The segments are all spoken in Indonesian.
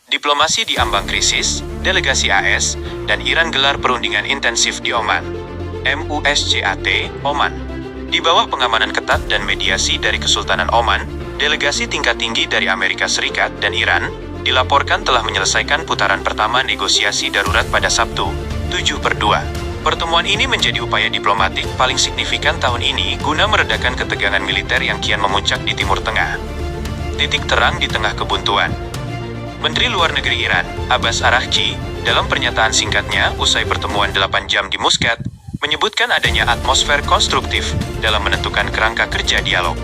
Diplomasi di ambang krisis, delegasi AS, dan Iran gelar perundingan intensif di Oman. MUSCAT, Oman. Di bawah pengamanan ketat dan mediasi dari Kesultanan Oman, delegasi tingkat tinggi dari Amerika Serikat dan Iran dilaporkan telah menyelesaikan putaran pertama negosiasi darurat pada Sabtu, 7/2. Pertemuan ini menjadi upaya diplomatik paling signifikan tahun ini guna meredakan ketegangan militer yang kian memuncak di Timur Tengah. Titik terang di tengah kebuntuan. Menteri Luar Negeri Iran, Abbas Araghchi, dalam pernyataan singkatnya usai pertemuan 8 jam di Muscat, menyebutkan adanya atmosfer konstruktif dalam menentukan kerangka kerja dialog.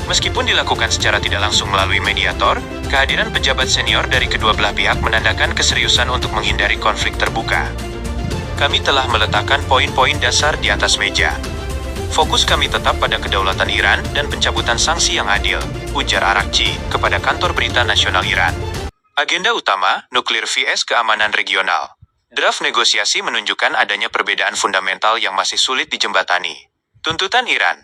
Meskipun dilakukan secara tidak langsung melalui mediator, kehadiran pejabat senior dari kedua belah pihak menandakan keseriusan untuk menghindari konflik terbuka. Kami telah meletakkan poin-poin dasar di atas meja. Fokus kami tetap pada kedaulatan Iran dan pencabutan sanksi yang adil, ujar Araghchi kepada kantor berita nasional Iran. Agenda utama, nuklir vs keamanan regional. Draft negosiasi menunjukkan adanya perbedaan fundamental yang masih sulit dijembatani. Tuntutan Iran.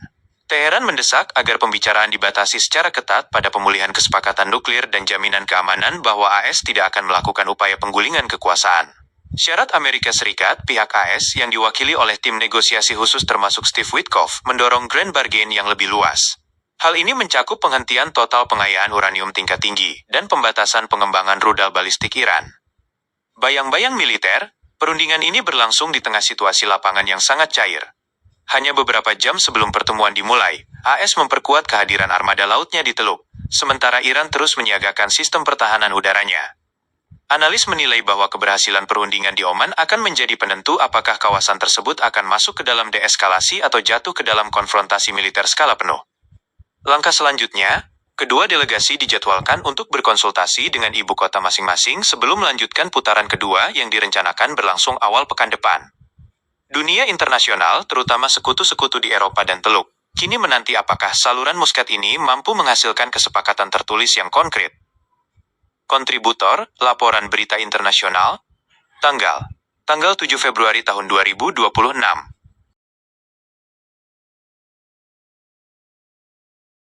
Teheran mendesak agar pembicaraan dibatasi secara ketat pada pemulihan kesepakatan nuklir dan jaminan keamanan bahwa AS tidak akan melakukan upaya penggulingan kekuasaan. Syarat Amerika Serikat, pihak AS yang diwakili oleh tim negosiasi khusus termasuk Steve Witkoff, mendorong grand bargain yang lebih luas. Hal ini mencakup penghentian total pengayaan uranium tingkat tinggi dan pembatasan pengembangan rudal balistik Iran. Bayang-bayang militer, perundingan ini berlangsung di tengah situasi lapangan yang sangat cair. Hanya beberapa jam sebelum pertemuan dimulai, AS memperkuat kehadiran armada lautnya di Teluk, sementara Iran terus menyiagakan sistem pertahanan udaranya. Analis menilai bahwa keberhasilan perundingan di Oman akan menjadi penentu apakah kawasan tersebut akan masuk ke dalam deeskalasi atau jatuh ke dalam konfrontasi militer skala penuh. Langkah selanjutnya, kedua delegasi dijadwalkan untuk berkonsultasi dengan ibu kota masing-masing sebelum melanjutkan putaran kedua yang direncanakan berlangsung awal pekan depan. Dunia internasional, terutama sekutu-sekutu di Eropa dan Teluk, kini menanti apakah saluran Muscat ini mampu menghasilkan kesepakatan tertulis yang konkret. Kontributor, Laporan Berita Internasional, tanggal 7 Februari tahun 2026.